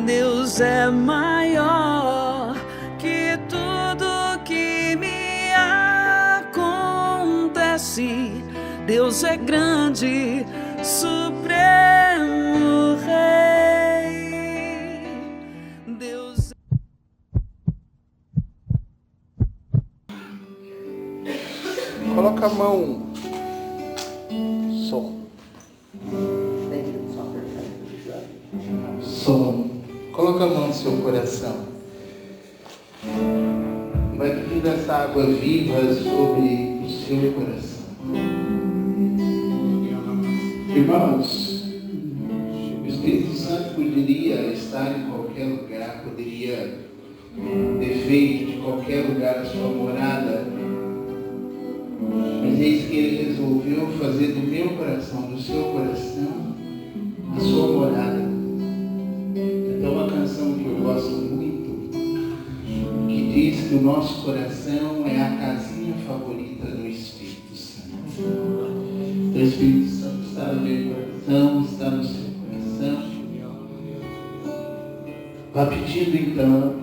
Deus é maior que tudo que me acontece. Deus é grande, supremo Rei. Deus. Coloca a mão. Som. Som. Coloca a mão no seu coração. Vai fluir essa água viva sobre o seu coração. Irmãos, o Espírito Santo poderia estar em qualquer lugar, poderia ter feito de qualquer lugar a sua morada, mas eis que Ele resolveu fazer do meu coração, do seu coração, a sua morada. Então, uma canção que eu gosto muito, que diz que o nosso coração é a casinha favorita do Espírito Santo. O Espírito Santo está no meu coração, está no seu coração. Vá pedindo então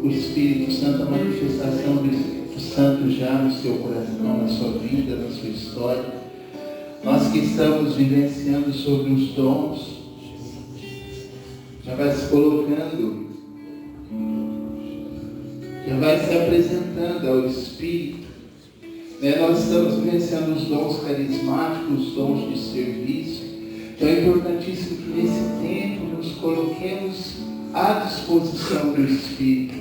o Espírito Santo, a manifestação do Espírito Santo já no seu coração, na sua vida, na sua história. Nós que estamos vivenciando sobre os dons, já vai se colocando, já vai se apresentando ao Espírito. Nós estamos vivenciando os dons carismáticos, os dons de serviço. Então é importantíssimo que nesse tempo nos coloquemos à disposição do Espírito.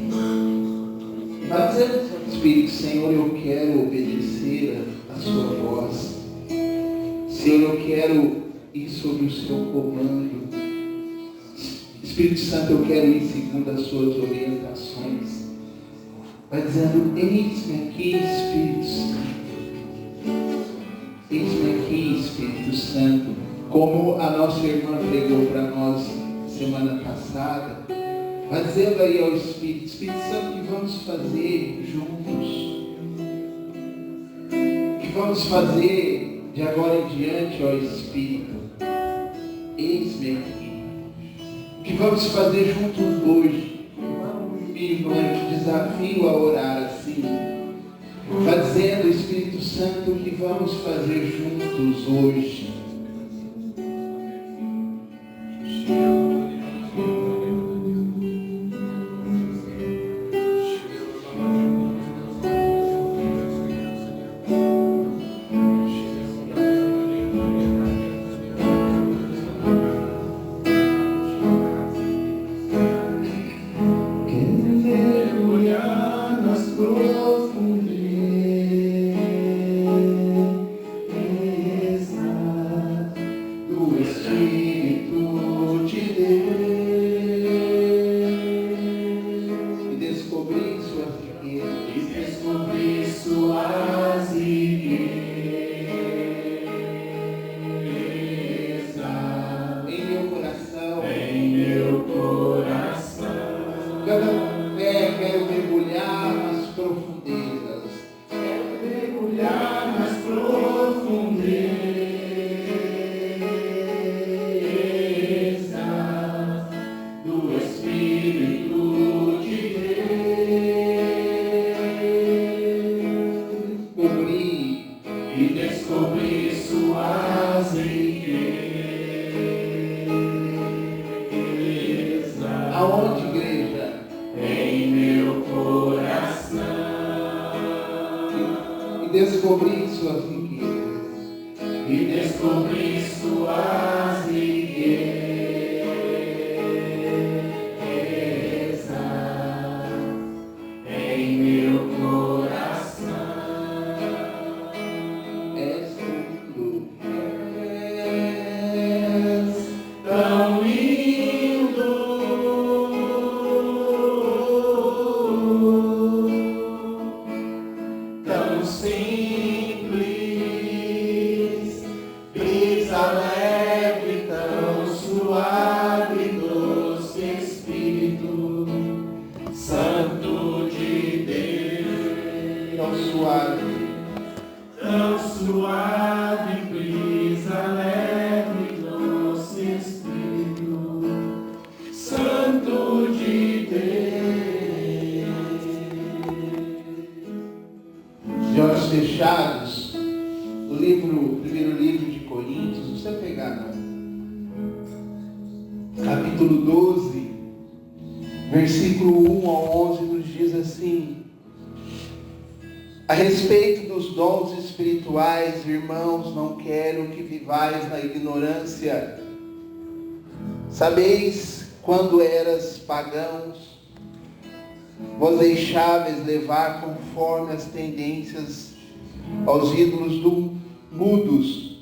Nós dizemos ao Espírito: Senhor, eu quero obedecer a sua voz. Senhor, eu quero ir sob o seu comando. Espírito Santo, eu quero ir segundo as suas orientações. Vai dizendo: eis-me aqui, Espírito Santo. Eis-me aqui, Espírito Santo. Como a nossa irmã pregou para nós semana passada, vai dizendo aí ao Espírito Santo, que vamos fazer juntos. Que vamos fazer de agora em diante, ó Espírito. Eis-me aqui. Que vamos fazer juntos hoje. Irmão, eu te desafio a orar assim. Vai dizendo, Espírito Santo, que vamos fazer juntos hoje. Quero mergulhar nas profundezas. Quero mergulhar nas profundezas do Espírito de Deus. E descobrir suas riquezas. Aonde, igreja? Em meu coração. E descobrir suas riquezas. E descobrir suas riquezas. Em meu coração. És tudo. És tão lindo. Tão simples. capítulo 12, versículo 1 ao 11, nos diz assim: a respeito dos dons espirituais, irmãos, não quero que vivais na ignorância. Sabeis, quando eras pagãos, vos deixáveis levar conforme as tendências aos ídolos mudos.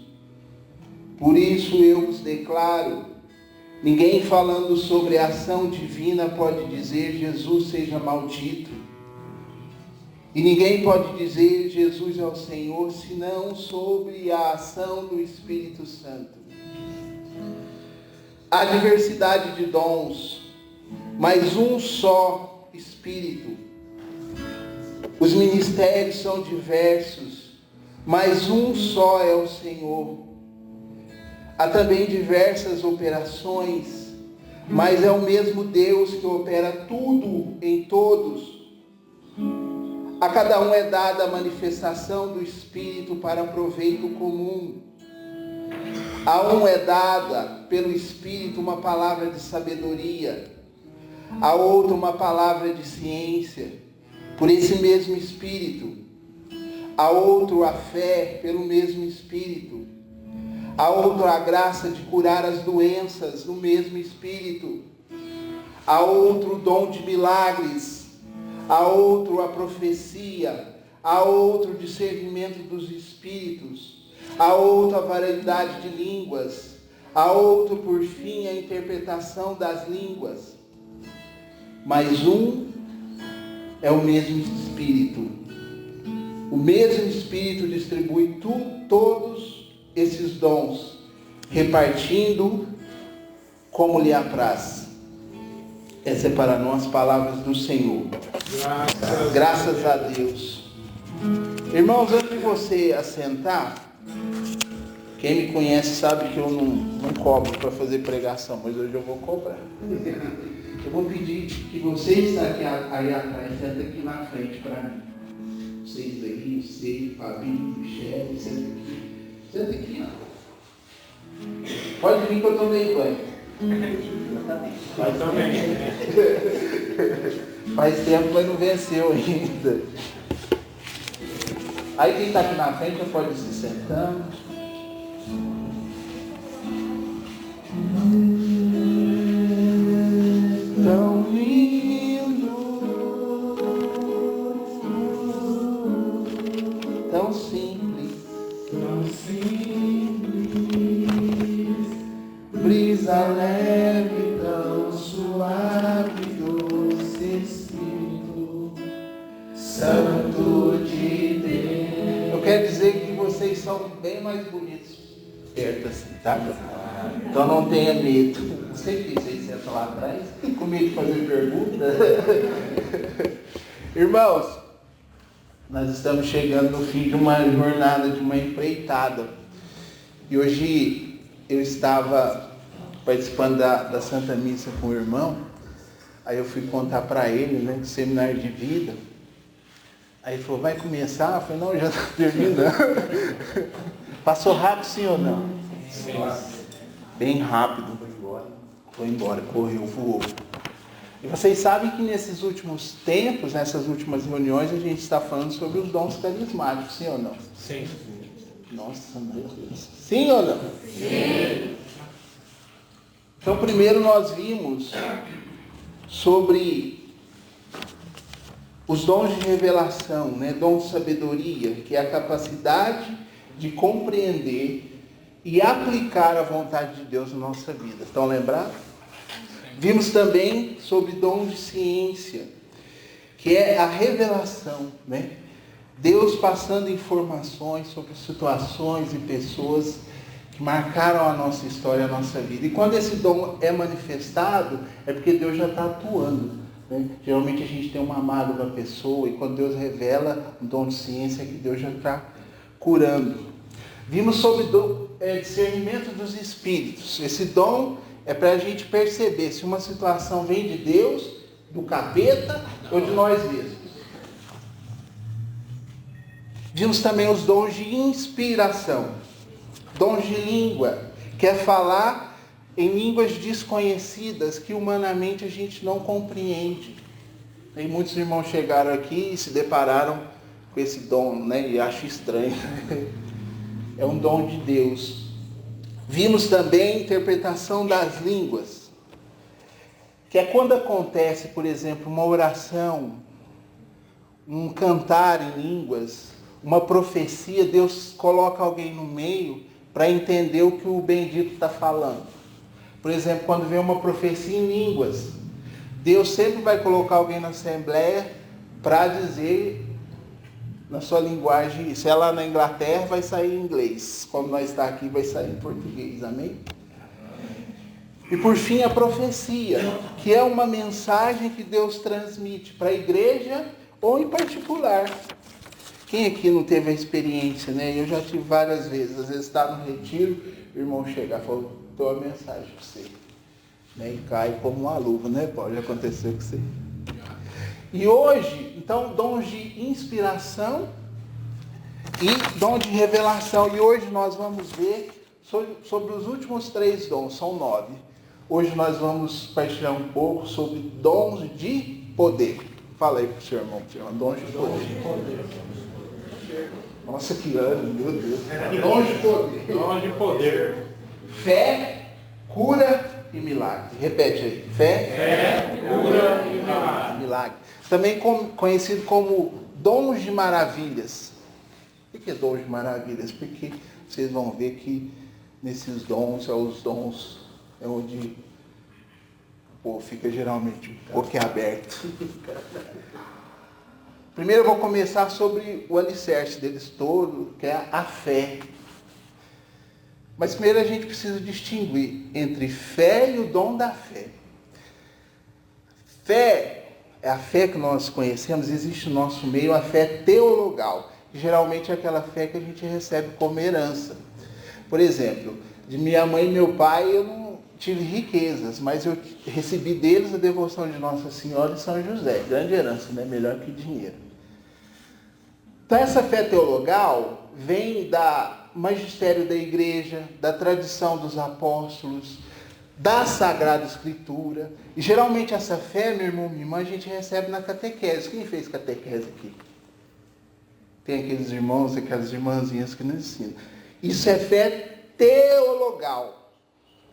Por isso eu vos declaro, ninguém falando sobre a ação divina pode dizer Jesus seja maldito. E ninguém pode dizer Jesus é o Senhor, senão sobre a ação do Espírito Santo. Há diversidade de dons, mas um só Espírito. Os ministérios são diversos, mas um só é o Senhor. Há também diversas operações, mas é o mesmo Deus que opera tudo em todos. A cada um é dada a manifestação do Espírito para proveito comum. A um é dada pelo Espírito uma palavra de sabedoria, a outro uma palavra de ciência, por esse mesmo Espírito, a outro a fé pelo mesmo Espírito, a outro a graça de curar as doenças no mesmo Espírito, a outro o dom de milagres, a outro a profecia, a outro o discernimento dos espíritos, a outro a variedade de línguas, a outro por fim a interpretação das línguas. Mas um é o mesmo Espírito. O mesmo Espírito distribui todos esses dons, repartindo como lhe apraz. Essa é para nós palavras do Senhor. Graças a Deus. Irmãos, antes de você assentar, quem me conhece sabe que eu não cobro para fazer pregação, mas hoje eu vou cobrar. Eu vou pedir que vocês que aqui aí atrás, senta aqui na frente para mim. Vocês aí, você, Fabinho, Michele, senta aqui. Senta aqui, ó. Pode vir que eu tomei banho. Faz tempo, mas não venceu ainda. Aí quem está aqui na frente já pode ir se sentando. Tão lindo, tão simples, brisa leve, tão suave, doce Espírito Santo de Deus. Eu quero dizer que vocês são bem mais bonitos perto assim, tá? Então não tenha medo. Você que vocês sentam lá atrás, com medo de fazer pergunta. Irmãos, nós estamos chegando no fim de uma jornada, de uma empreitada. E hoje eu estava participando da Santa Missa com o irmão. Aí eu fui contar para ele, né, do seminário de vida. Aí ele falou, vai começar? Eu falei, não, já está terminando. Passou rápido, sim ou não? Sim. Bem rápido. Foi embora, correu, voou. E vocês sabem que nesses últimos tempos, nessas últimas reuniões, a gente está falando sobre os dons carismáticos, sim ou não? Sim. Nossa, meu Deus. Sim ou não? Sim. Então, primeiro nós vimos sobre os dons de revelação, né? Dom de sabedoria, que é a capacidade de compreender e aplicar a vontade de Deus na nossa vida. Estão lembrados? Vimos também sobre dom de ciência, que é a revelação, né? Deus passando informações sobre situações e pessoas que marcaram a nossa história, a nossa vida. E quando esse dom é manifestado, é porque Deus já está atuando, né? Geralmente a gente tem uma mágoa da pessoa, e quando Deus revela o dom de ciência, é que Deus já está curando. Vimos sobre discernimento dos espíritos. Esse dom é para a gente perceber se uma situação vem de Deus, do capeta ou de nós mesmos. Vimos também os dons de inspiração. Dons de língua, que é falar em línguas desconhecidas que humanamente a gente não compreende. E muitos irmãos chegaram aqui e se depararam com esse dom, né? E acho estranho. É um dom de Deus. Vimos também a interpretação das línguas, que é quando acontece, por exemplo, uma oração, um cantar em línguas, uma profecia, Deus coloca alguém no meio para entender o que o bendito está falando. Por exemplo, quando vem uma profecia em línguas, Deus sempre vai colocar alguém na assembleia para dizer na sua linguagem. Se é lá na Inglaterra, vai sair em inglês. Como nós está aqui, vai sair em português. Amém? E por fim, a profecia, que é uma mensagem que Deus transmite para a igreja ou em particular. Quem aqui não teve a experiência, né? Eu já tive várias vezes. Às vezes está no retiro, o irmão chega e fala, dou uma mensagem para você. Né? E cai como uma luva, né? Pode acontecer com você. E hoje, então, dons de inspiração e dom de revelação. E hoje nós vamos ver sobre os últimos 3 dons, são 9. Hoje nós vamos partilhar um pouco sobre dons de poder. Fala aí para o seu irmão, dons de poder. Nossa, que ano, meu Deus. Dons de poder. Dons de poder. Fé, cura e milagre. Repete aí. Fé, Cura e milagre. Também conhecido como dons de maravilhas. O que é dons de maravilhas? Porque vocês vão ver que nesses dons, os dons é onde o povo fica geralmente boquiaberto. Primeiro eu vou começar sobre o alicerce deles todo, que é a fé. Mas primeiro a gente precisa distinguir entre fé e o dom da fé. Fé é a fé que nós conhecemos, existe no nosso meio a fé teologal, que geralmente é aquela fé que a gente recebe como herança. Por exemplo, de minha mãe e meu pai eu não tive riquezas, mas eu recebi deles a devoção de Nossa Senhora e São José. Grande herança, né? Melhor que dinheiro. Então essa fé teologal vem da magistério da igreja, da tradição dos apóstolos, da Sagrada Escritura. E geralmente essa fé, meu irmão, minha irmã, a gente recebe na catequese. Quem fez catequese aqui? Tem aqueles irmãos, aquelas irmãzinhas que nos ensinam. Isso é fé teologal.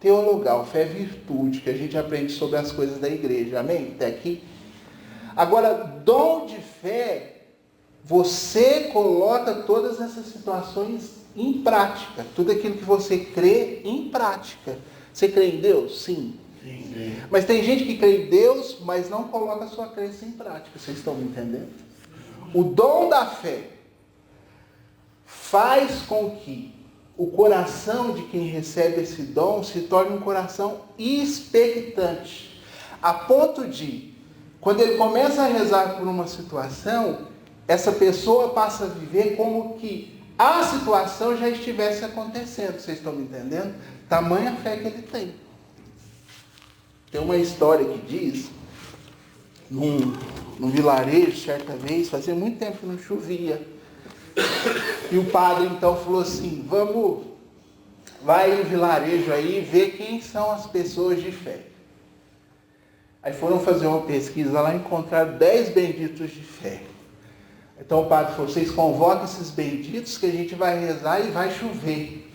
Teologal, fé é virtude, que a gente aprende sobre as coisas da igreja. Amém? Até aqui? Agora, dom de fé, você coloca todas essas situações em prática. Tudo aquilo que você crê em prática. Você crê em Deus? Sim. Sim. Mas tem gente que crê em Deus, mas não coloca a sua crença em prática. Vocês estão me entendendo? O dom da fé faz com que o coração de quem recebe esse dom se torne um coração expectante. A ponto de, quando ele começa a rezar por uma situação, essa pessoa passa a viver como que a situação já estivesse acontecendo. Vocês estão me entendendo? Tamanha fé que ele tem. Tem uma história que diz, num vilarejo, certa vez, fazia muito tempo que não chovia. E o padre então falou assim, vai no vilarejo aí ver quem são as pessoas de fé. Aí foram fazer uma pesquisa lá e encontraram 10 benditos de fé. Então o padre falou, vocês convocam esses benditos que a gente vai rezar e vai chover.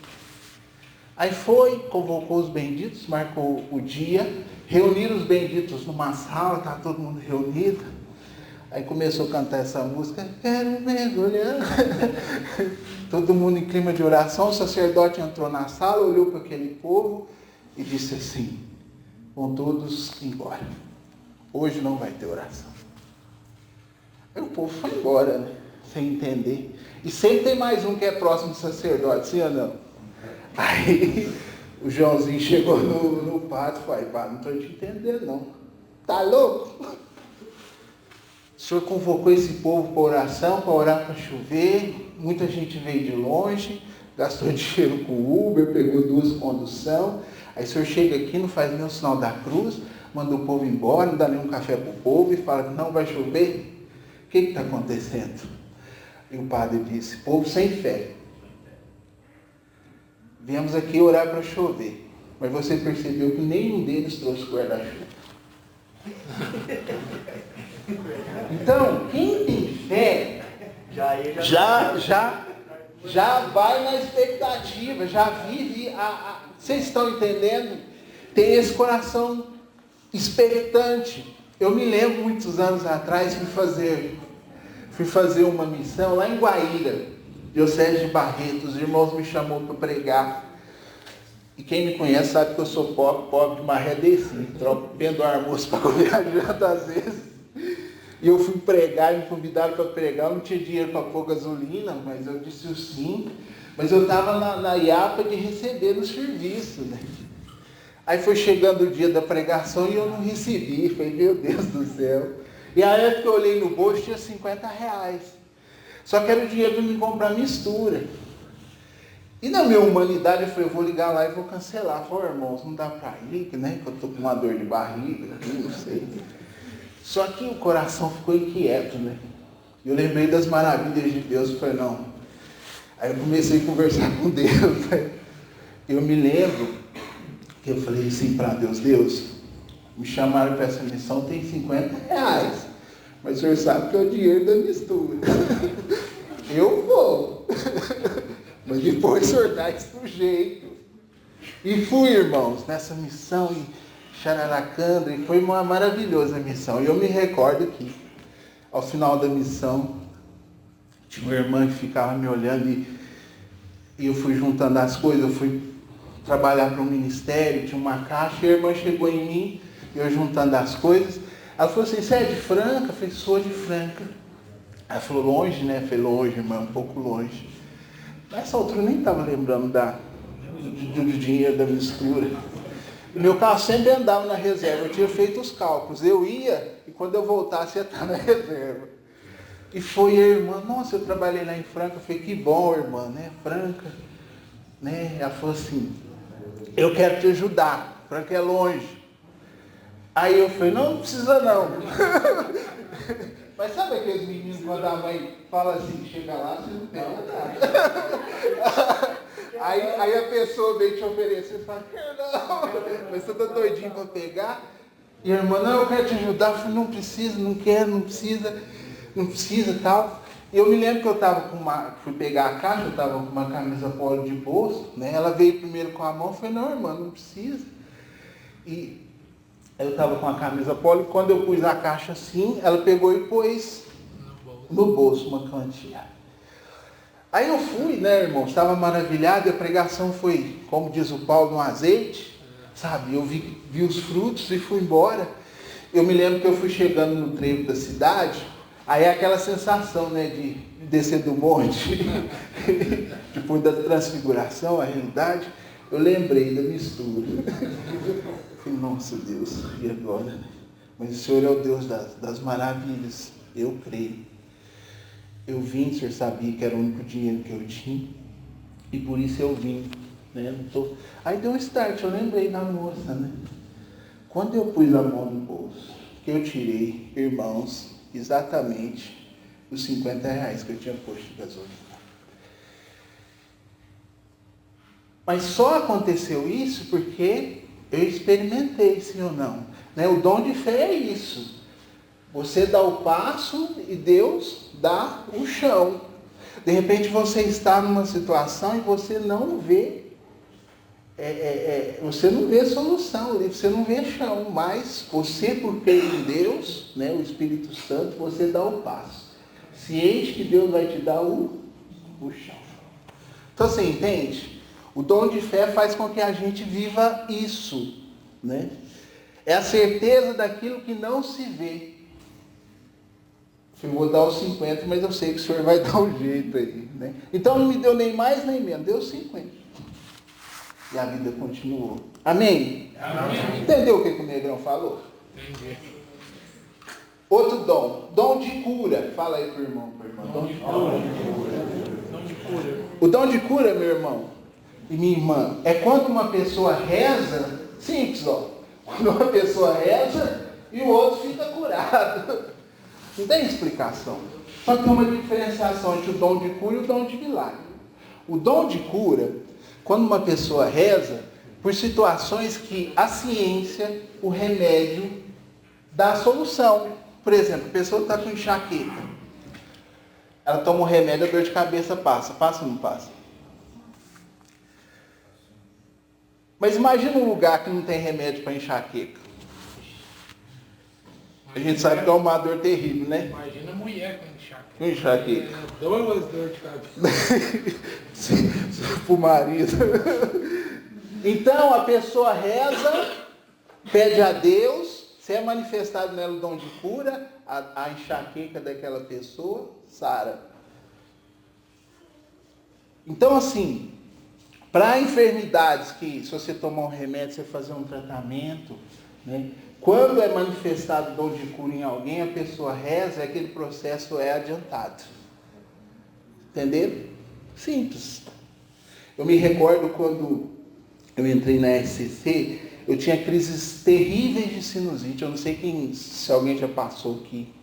Aí foi, convocou os benditos, marcou o dia, reuniram os benditos numa sala, estava todo mundo reunido. Aí começou a cantar essa música, quero mergulhar. Todo mundo em clima de oração, o sacerdote entrou na sala, olhou para aquele povo e disse assim, vão todos embora. Hoje não vai ter oração. Aí o povo foi embora, né? Sem entender. E sempre tem mais um que é próximo do sacerdote, sim ou não? Aí o Joãozinho chegou no padre e falou, padre, não estou te entendendo não. Tá louco? O senhor convocou esse povo para oração, para orar para chover. Muita gente veio de longe, gastou dinheiro com Uber, pegou 2 condução. Aí o senhor chega aqui, não faz nem o sinal da cruz, manda o povo embora, não dá nenhum café para o povo e fala que não vai chover. O que está acontecendo? E o padre disse, povo sem fé. Viemos aqui orar para chover. mas você percebeu que nenhum deles trouxe guarda-chuva. Então, quem tem fé já vai na expectativa, já vive vocês estão entendendo? Tem esse coração expectante. Eu me lembro, muitos anos atrás, fui fazer uma missão lá em Guaíra, diocese de Barreto. Os irmãos me chamou para pregar. E quem me conhece sabe que eu sou pobre de maré desci. Vendo o almoço para comer a janta às vezes. E eu fui pregar, me convidaram para pregar. Eu não tinha dinheiro para pôr gasolina, mas eu disse o sim. Mas eu estava na IAPA de receber no serviço, né? Aí foi chegando o dia da pregação e eu não recebi. Falei, meu Deus do céu. E a época que eu olhei no bolso tinha R$50. Só que era o dinheiro para me comprar mistura. E na minha humanidade eu falei, eu vou ligar lá e vou cancelar. Eu falei, irmãos, não dá para ir, né? Que eu estou com uma dor de barriga, não sei. Só que o coração ficou inquieto, né? Eu lembrei das maravilhas de Deus. Eu falei, não. Aí eu comecei a conversar com Deus, né? Eu me lembro que eu falei assim para Deus, me chamaram para essa missão, tem R$50. Mas o senhor sabe que é o dinheiro da mistura. Eu vou. Mas depois o senhor dá isso do jeito. E fui, irmãos, nessa missão em Xararacanda, e foi uma maravilhosa missão. E eu me recordo que, ao final da missão, tinha uma irmã que ficava me olhando e eu fui juntando as coisas, eu fui trabalhar para um ministério, tinha uma caixa, e a irmã chegou em mim, eu juntando as coisas. Ela falou assim, você é de Franca? Eu falei, sou de Franca. Ela falou, longe, né? Eu falei, longe, irmã, um pouco longe. Nessa altura eu nem estava lembrando do dinheiro da mistura. O meu carro sempre andava na reserva, eu tinha feito os cálculos. Eu ia e quando eu voltasse ia estar na reserva. E foi a irmã, nossa, eu trabalhei lá em Franca. Eu falei, que bom, irmã, né? Franca, né? Ela falou assim, eu quero te ajudar, Franca é longe. Aí eu falei, não precisa não. Mas sabe aqueles meninos quando a mãe fala assim, chega lá, você não pega nada. Aí a pessoa veio te oferecer e fala, quero não. Mas você tá doidinho para pegar. E a irmã, não, eu quero te ajudar. Eu falei, não precisa, não quero, não precisa tal. E eu me lembro que eu fui pegar a caixa, eu estava com uma camisa polo de bolso, né? Ela veio primeiro com a mão, eu falei, não, irmã, não precisa. E eu estava com a camisa polo, e quando eu pus a caixa assim, ela pegou e pôs no bolso uma quantia. Aí eu fui, né, irmão, estava maravilhado, e a pregação foi, como diz o Paulo, no azeite, sabe? Eu vi os frutos e fui embora. Eu me lembro que eu fui chegando no trevo da cidade, aí é aquela sensação, né, de descer do monte, depois da transfiguração, a realidade, eu lembrei da mistura. Falei, nossa Deus, e agora? Mas o Senhor é o Deus das maravilhas, eu creio. Eu vim, o Senhor sabia que era o único dinheiro que eu tinha, e por isso eu vim. Né? Aí deu um start, eu lembrei da moça, né? Quando eu pus a mão no bolso, que eu tirei, irmãos, exatamente os R$50 que eu tinha posto de gasolina. Mas só aconteceu isso porque eu experimentei, sim ou não. Né? O dom de fé é isso. Você dá o passo e Deus dá o chão. De repente você está numa situação e você não vê, você não vê solução, você não vê chão, mas você, por crer em Deus, né, o Espírito Santo, você dá o passo. Ciente que Deus vai te dar o chão. Então você entende? O dom de fé faz com que a gente viva isso, né? É a certeza daquilo que não se vê. Eu vou dar os 50, mas eu sei que o Senhor vai dar um jeito aí, né? Então não me deu nem mais nem menos, deu 50. E a vida continuou. Amém? Amém. Entendeu o que o Negrão falou? Entendi. Outro dom. Dom de cura. Fala aí pro irmão, Dom de cura. O dom de cura, meu irmão e minha irmã, é quando uma pessoa reza, simples, ó. Quando uma pessoa reza e o outro fica curado. Não tem explicação. Só que tem uma diferenciação entre o dom de cura e o dom de milagre. O dom de cura, quando uma pessoa reza, por situações que a ciência, o remédio, dá a solução. Por exemplo, a pessoa está com enxaqueca. Ela toma um remédio, a dor de cabeça passa. Passa ou não passa? Mas imagina um lugar que não tem remédio para enxaqueca. A gente sabe que é uma dor terrível, né? Imagina a mulher com enxaqueca. Com enxaqueca. Duas dores de cabeça. Pro marido. Então a pessoa reza, pede a Deus, se é manifestado nela o dom de cura, a enxaqueca daquela pessoa sara. Então assim, para enfermidades que se você tomar um remédio, você fazer um tratamento, né? Quando é manifestado o dom de cura em alguém, a pessoa reza e aquele processo é adiantado. Entenderam? Simples. Eu me recordo quando eu entrei na SCC, eu tinha crises terríveis de sinusite. Eu não sei se alguém já passou aqui.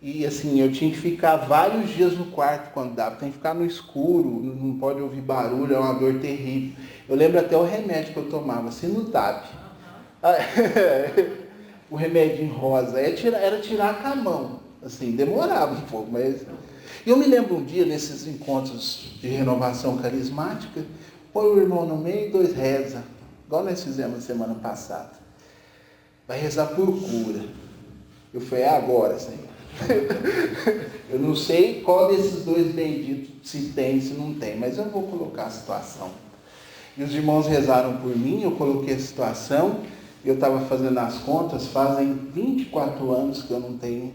E assim, eu tinha que ficar vários dias no quarto quando dava. Tem que ficar no escuro, não pode ouvir barulho, é uma dor terrível. Eu lembro até o remédio que eu tomava, Sinutab. O remédio em rosa. Era tirar com a mão. Assim, demorava um pouco, mas... E eu me lembro um dia, nesses encontros de renovação carismática, põe o irmão no meio e 2 reza. Igual nós fizemos na semana passada. Vai rezar por cura. Eu falei, é agora, Senhor. Eu não sei qual desses 2 benditos, se tem, se não tem, mas eu vou colocar a situação. E os irmãos rezaram por mim, eu coloquei a situação, eu estava fazendo as contas, fazem 24 anos que eu não tenho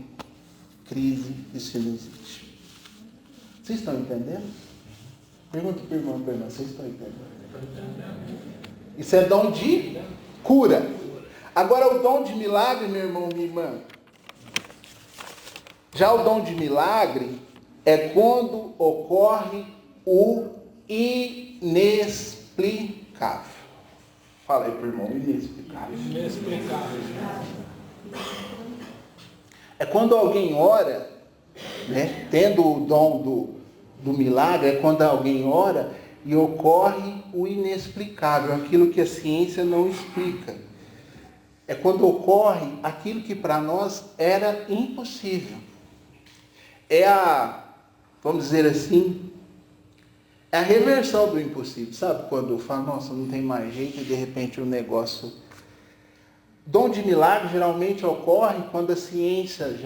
crise de sinusite. Vocês estão entendendo? Pergunta para o irmão, vocês estão entendendo? Isso é dom de cura. Agora o dom de milagre, meu irmão, minha irmã. Já o dom de milagre é quando ocorre o inexplicável. Fala aí para o irmão, inexplicável. Inexplicável. É quando alguém ora, né, tendo o dom do milagre, é quando alguém ora e ocorre o inexplicável, aquilo que a ciência não explica. É quando ocorre aquilo que para nós era impossível. Vamos dizer assim, é a reversão do impossível. Sabe quando eu falo, nossa, não tem mais jeito e de repente o negócio... Dom de milagre geralmente ocorre quando a ciência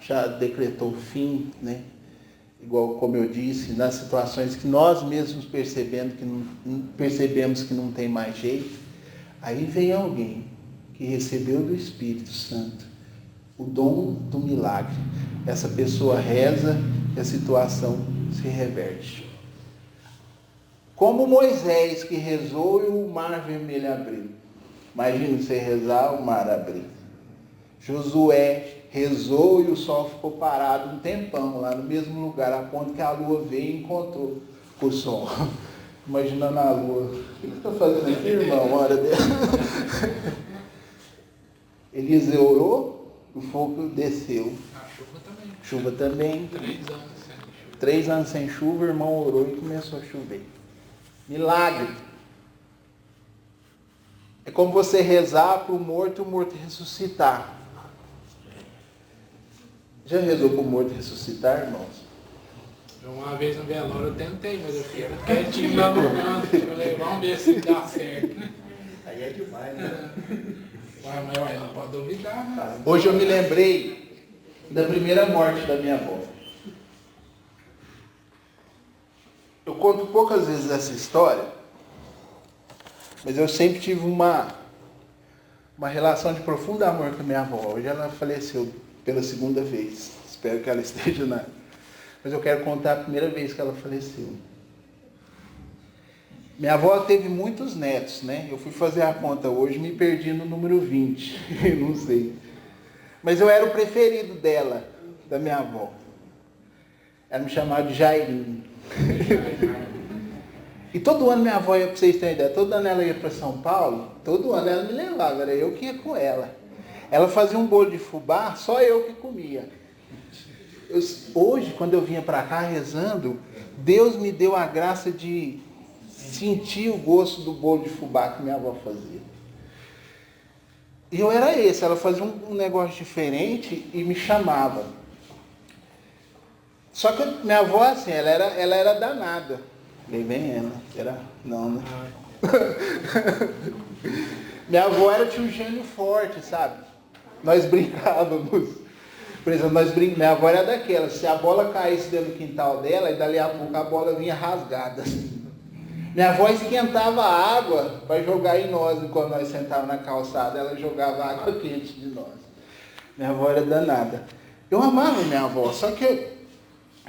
já decretou o fim, né? Igual como eu disse, nas situações que nós mesmos percebemos que não tem mais jeito, aí vem alguém que recebeu do Espírito Santo o dom do milagre. Essa pessoa reza e a situação se reverte. Como Moisés que rezou e o mar vermelho abriu. Imagina você rezar, o mar abrir. Josué rezou e o sol ficou parado um tempão lá no mesmo lugar, a ponto que a lua veio e encontrou o sol. Imaginando a lua. O que você está fazendo aqui, irmão? Uma hora dela. Eliseu orou, o fogo desceu. A chuva também. Chuva também. 3 anos sem chuva. 3 anos sem chuva, o irmão orou e começou a chover. Milagre. É como você rezar para o morto e o morto ressuscitar. Já rezou para o morto ressuscitar, irmãos? Uma vez no velório eu tentei, mas eu fiquei quietinho lá no canto. Eu falei, vamos ver se dá certo. Aí é demais, né? Mas não pode duvidar, né? Hoje eu me lembrei da primeira morte da minha avó. Eu conto poucas vezes essa história, mas eu sempre tive uma relação de profundo amor com a minha avó. Hoje ela faleceu pela 2ª vez. Espero que ela esteja na... Mas eu quero contar a primeira vez que ela faleceu. Minha avó teve muitos netos, né? Eu fui fazer a conta hoje e me perdi no número 20. Não sei. Mas eu era o preferido dela, da minha avó. Ela me chamava de Jairinho. E todo ano minha avó ia, para vocês terem ideia, todo ano ela ia para São Paulo, todo ano ela me levava, era eu que ia com ela. Ela fazia um bolo de fubá, só eu que comia. Hoje, quando eu vinha para cá rezando, Deus me deu a graça de sentir o gosto do bolo de fubá que minha avó fazia. E eu era esse, ela fazia um negócio diferente e me chamava. Só que minha avó, assim, ela era danada. Falei, vem ela. Não, né? Minha avó tinha um gênio forte, sabe? Nós brincávamos. Por exemplo, minha avó era daquela, se a bola caísse dentro do quintal dela, e dali a pouco a bola vinha rasgada. Minha avó esquentava a água para jogar em nós, quando nós sentávamos na calçada, ela jogava água quente de nós. Minha avó era danada. Eu amava minha avó, só que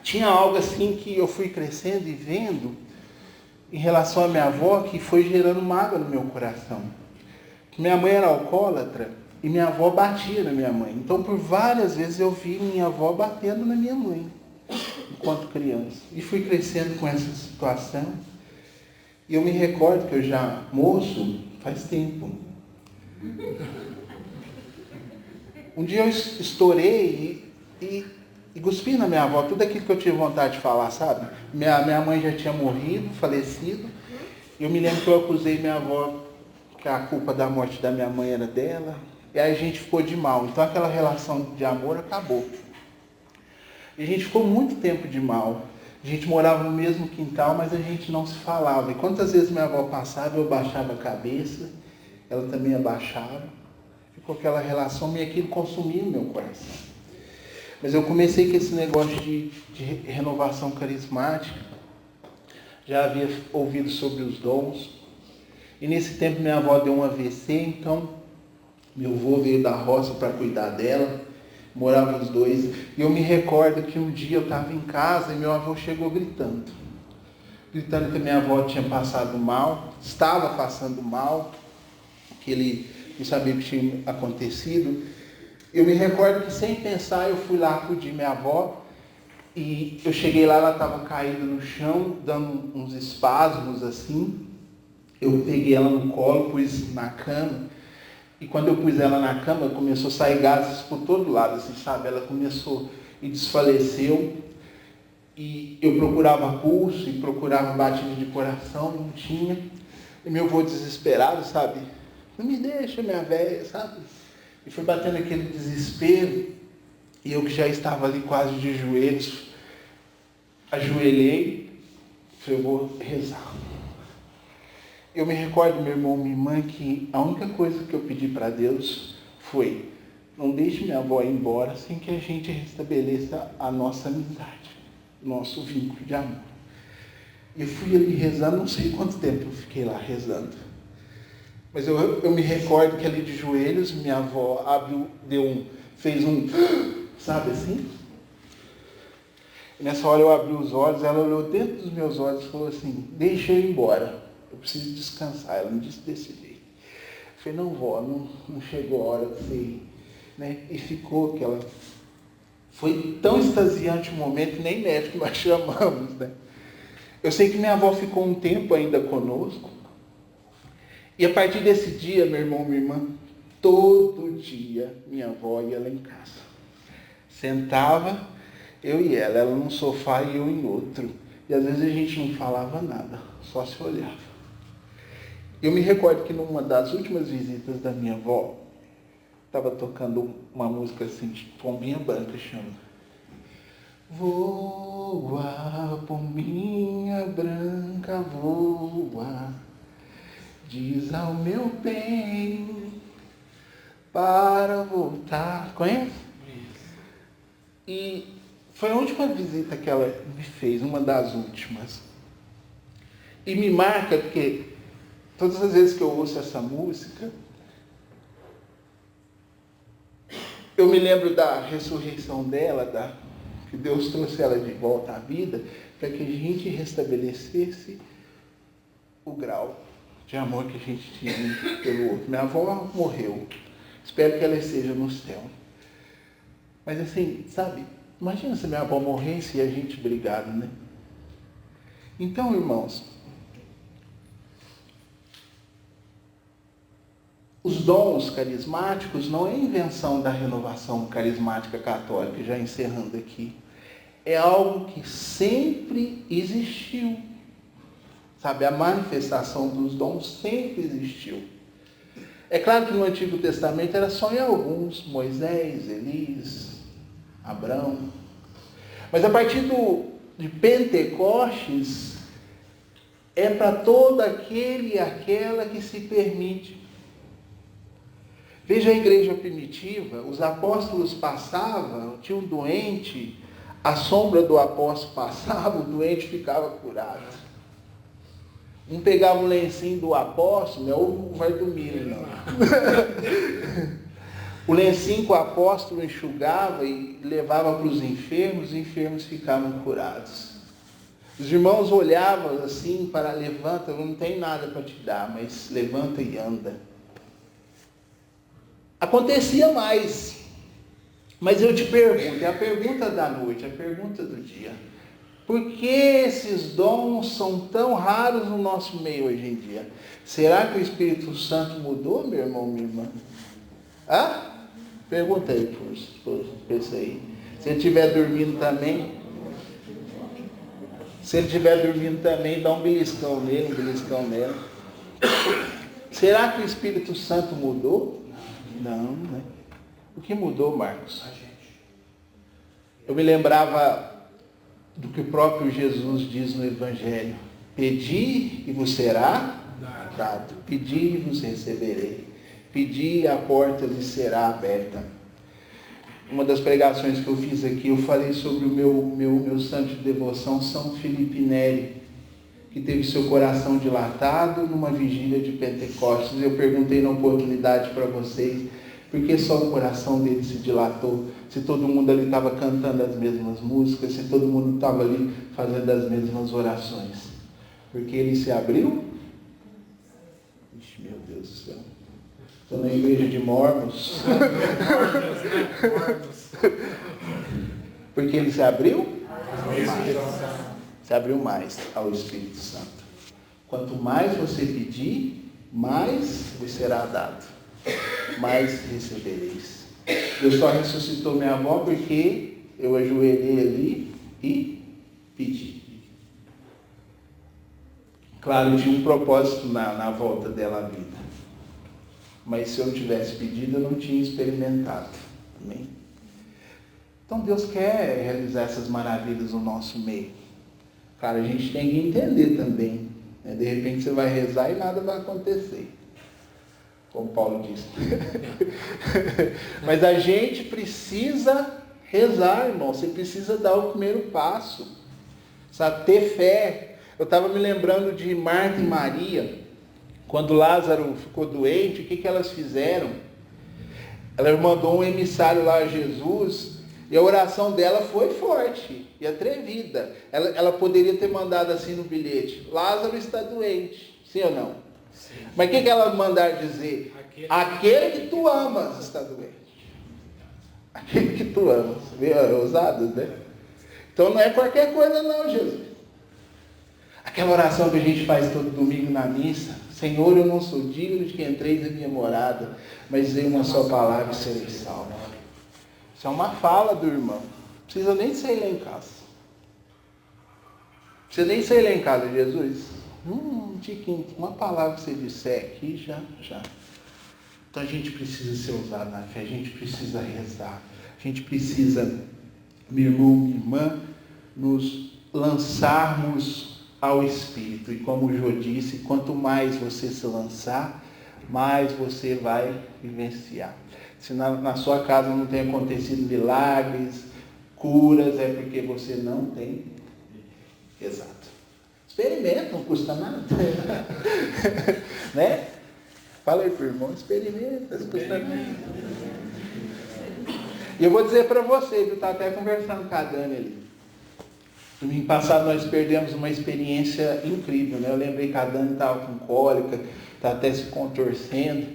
tinha algo assim que eu fui crescendo e vendo em relação à minha avó que foi gerando mágoa no meu coração. Minha mãe era alcoólatra e minha avó batia na minha mãe. Então, por várias vezes eu vi minha avó batendo na minha mãe, enquanto criança. E fui crescendo com essa situação. E eu me recordo que eu já moço, faz tempo. Um dia eu estourei e cuspi na minha avó, tudo aquilo que eu tive vontade de falar, sabe? Minha mãe já tinha morrido, falecido. Eu me lembro que eu acusei minha avó que a culpa da morte da minha mãe era dela. E aí a gente ficou de mal. Então aquela relação de amor acabou. E a gente ficou muito tempo de mal. A gente morava no mesmo quintal, mas a gente não se falava. E quantas vezes minha avó passava, eu baixava a cabeça, ela também abaixava. Ficou aquela relação e aquilo consumia o meu coração. Mas eu comecei com esse negócio de renovação carismática. Já havia ouvido sobre os dons. E nesse tempo minha avó deu um AVC, então meu avô veio da roça para cuidar dela. Moravam os dois. E eu me recordo que um dia eu estava em casa e meu avô chegou gritando. Gritando que minha avó tinha passado mal, estava passando mal, que ele não sabia o que tinha acontecido. Eu me recordo que sem pensar eu fui lá acudir minha avó. E eu cheguei lá, ela estava caída no chão, dando uns espasmos assim. Eu peguei ela no colo, pus na cama. E quando eu pus ela na cama, começou a sair gases por todo lado, assim, sabe? Ela começou e desfaleceu. E eu procurava pulso e procurava batida de coração, não tinha. E meu avô desesperado, sabe? Não me deixa, minha velha, sabe? E foi batendo aquele desespero. E eu que já estava ali quase de joelhos, ajoelhei. Falei, eu vou rezar. Eu me recordo, meu irmão, minha irmã, que a única coisa que eu pedi para Deus foi: não deixe minha avó ir embora sem que a gente restabeleça a nossa amizade, nosso vínculo de amor. E eu fui ali rezando, não sei quanto tempo eu fiquei lá rezando. Mas eu me recordo que ali de joelhos, minha avó fez um, sabe assim? E nessa hora eu abri os olhos, ela olhou dentro dos meus olhos e falou assim: deixa eu ir embora. Eu preciso descansar. Ela me disse desse jeito. Eu falei, não, vó, não chegou a hora de você ir. Né? E ficou aquela... Foi tão extasiante o momento que nem médico nós chamamos. Né? Eu sei que minha avó ficou um tempo ainda conosco. E a partir desse dia, meu irmão, minha irmã, todo dia minha avó ia lá em casa. Sentava, eu e ela num sofá e eu em outro. E às vezes a gente não falava nada, só se olhava. Eu me recordo que numa das últimas visitas da minha avó, estava tocando uma música assim, de Pombinha Branca, chama. Voa, pombinha branca, voa, diz ao meu bem para voltar. Conhece? E foi a última visita que ela me fez, uma das últimas. E me marca porque todas as vezes que eu ouço essa música, eu me lembro da ressurreição dela, que Deus trouxe ela de volta à vida, para que a gente restabelecesse o grau de amor que a gente tinha pelo outro. Minha avó morreu. Espero que ela esteja no céu. Mas assim, sabe, imagina se minha avó morresse e a gente brigado, né? Então, irmãos, os dons carismáticos não é invenção da renovação carismática católica, já encerrando aqui. É algo que sempre existiu. Sabe, a manifestação dos dons sempre existiu. É claro que no Antigo Testamento era só em alguns, Moisés, Elias, Abraão. Mas a partir de Pentecostes, é para todo aquele e aquela que se permite. Veja a igreja primitiva, os apóstolos passavam, tinha um doente, a sombra do apóstolo passava, o doente ficava curado. Um pegava o lencinho do apóstolo, não é o vai dormir, não. O lencinho que o apóstolo enxugava e levava para os enfermos ficavam curados. Os irmãos olhavam assim para levanta, não tem nada para te dar, mas levanta e anda. Acontecia mais. Mas eu te pergunto, é a pergunta da noite, a pergunta do dia. Por que esses dons são tão raros no nosso meio hoje em dia? Será que o Espírito Santo mudou, meu irmão, minha irmã? Hã? Pergunta aí, por isso aí. Se ele estiver dormindo também, dá um beliscão nele, um beliscão nela. Será que o Espírito Santo mudou? Não, né? O que mudou, Marcos? Eu me lembrava do que o próprio Jesus diz no Evangelho. Pedi e vos será dado. Pedi e vos receberei. Pedi e a porta lhe será aberta. Uma das pregações que eu fiz aqui, eu falei sobre o meu santo de devoção, São Felipe Neri, que teve seu coração dilatado numa vigília de Pentecostes. Eu perguntei na oportunidade para vocês, por que só o coração dele se dilatou? Se todo mundo ali estava cantando as mesmas músicas, se todo mundo estava ali fazendo as mesmas orações. Porque ele se abriu? Ixi, meu Deus do céu. Estou na igreja de Mormons. Porque ele se abriu? Se abriu mais ao Espírito Santo. Quanto mais você pedir, mais vos será dado. Mais recebereis. Deus só ressuscitou minha avó porque eu ajoelhei ali e pedi. Claro, tinha um propósito na volta dela à vida. Mas se eu não tivesse pedido, eu não tinha experimentado. Amém? Então Deus quer realizar essas maravilhas no nosso meio. Cara, a gente tem que entender também. Né? De repente você vai rezar e nada vai acontecer. Como Paulo disse. Mas a gente precisa rezar, irmão. Você precisa dar o primeiro passo. Sabe? Ter fé. Eu estava me lembrando de Marta e Maria. Quando Lázaro ficou doente, o que elas fizeram? Ela mandou um emissário lá a Jesus. E a oração dela foi forte e atrevida. Ela poderia ter mandado assim no bilhete: Lázaro está doente. Sim ou não? Sim. Mas o que ela mandar dizer? Aquele que tu amas está doente. Aquele que tu amas. É ousado, né? Então não é qualquer coisa não, Jesus. Aquela oração que a gente faz todo domingo na missa. Senhor, eu não sou digno de que entreis em minha morada, mas dizei uma só palavra e serei salvo. Isso é uma fala do irmão. Não precisa nem sair lá em casa. Não precisa nem sair lá em casa, Jesus. Tiquinho, uma palavra que você disser aqui, já. Então a gente precisa ser usado na fé, a gente precisa rezar. A gente precisa, meu irmão, minha irmã, nos lançarmos ao Espírito. E como o Jô disse, quanto mais você se lançar, mais você vai vivenciar. Se na sua casa não tem acontecido milagres, curas, é porque você não tem. Exato. Experimenta, não custa nada. Né? Fala aí pro irmão, experimenta, não custa nada. E eu vou dizer para você, eu estava até conversando com a Dani ali. Domingo passado nós perdemos uma experiência incrível, né? Eu lembrei que a Dani estava com cólica, estava até se contorcendo.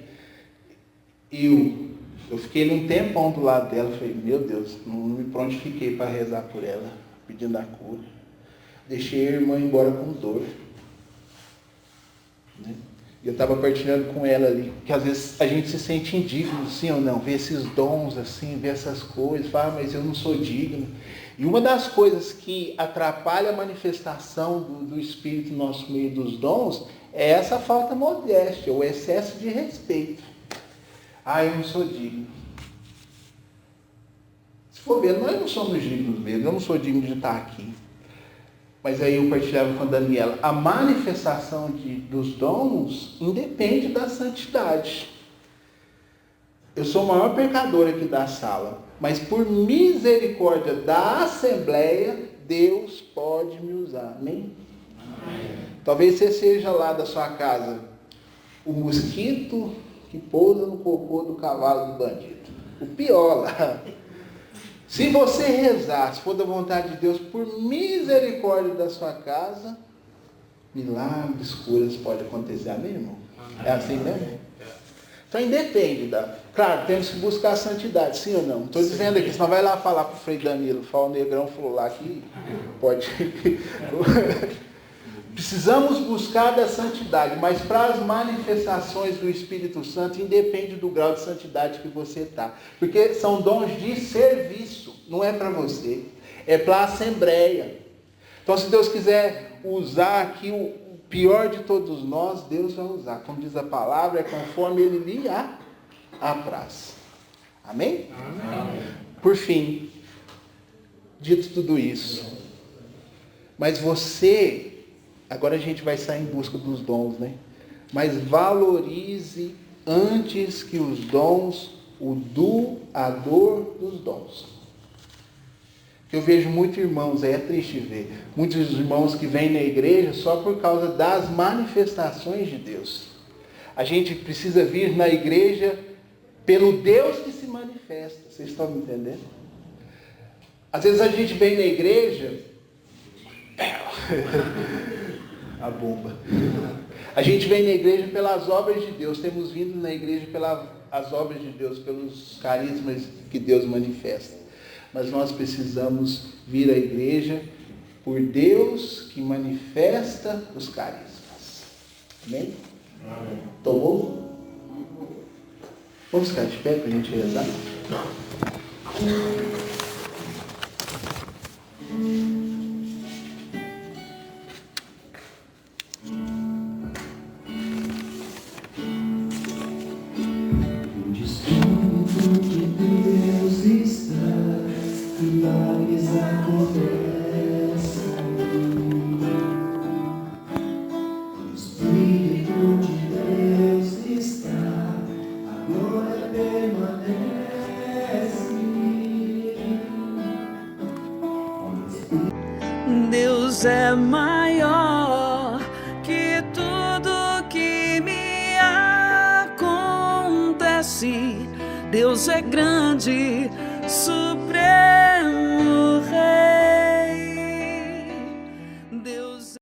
E eu fiquei ali um tempão do lado dela, falei, meu Deus, não me prontifiquei para rezar por ela, pedindo a cura. Deixei a irmã embora com dor. Né? Eu estava partilhando com ela ali, que às vezes a gente se sente indigno, sim ou não, ver esses dons assim, ver essas coisas, fala, mas eu não sou digno. E uma das coisas que atrapalha a manifestação do Espírito no nosso meio dos dons é essa falta de modéstia, o excesso de respeito. Ah, eu não sou digno. Se for ver, nós não somos dignos mesmo, eu não sou digno de estar aqui. Mas aí eu partilhava com a Daniela, a manifestação dos dons independe da santidade. Eu sou o maior pecador aqui da sala, mas por misericórdia da Assembleia, Deus pode me usar. Amém? Amém. Talvez você seja lá da sua casa o mosquito que pousa no cocô do cavalo do bandido. O pior lá. Se você rezar, se for da vontade de Deus, por misericórdia da sua casa, milagres, curas podem acontecer. Amém, irmão? É assim mesmo? Então independe da... Claro, temos que buscar a santidade, sim ou não? Não estou dizendo aqui, senão vai lá falar para o Frei Danilo, o Negrão falou lá que pode... Precisamos buscar da santidade, mas para as manifestações do Espírito Santo, independe do grau de santidade que você está. Porque são dons de serviço, não é para você, é para a Assembleia. Então, se Deus quiser usar aqui o pior de todos nós, Deus vai usar. Como diz a palavra, é conforme Ele lhe apraz. Amém? Amém? Por fim, dito tudo isso, mas você... Agora a gente vai sair em busca dos dons, né? Mas valorize antes que os dons, o doador dos dons. Eu vejo muitos irmãos, é triste ver, muitos irmãos que vêm na igreja só por causa das manifestações de Deus. A gente precisa vir na igreja pelo Deus que se manifesta. Vocês estão me entendendo? Às vezes a gente vem na igreja... A bomba. A gente vem na igreja pelas obras de Deus. Temos vindo na igreja pelas obras de Deus, pelos carismas que Deus manifesta. Mas nós precisamos vir à igreja por Deus que manifesta os carismas. Amém? Amém. Tomou? Vamos ficar de pé para a gente rezar? Deus é maior que tudo que me acontece. Deus é grande,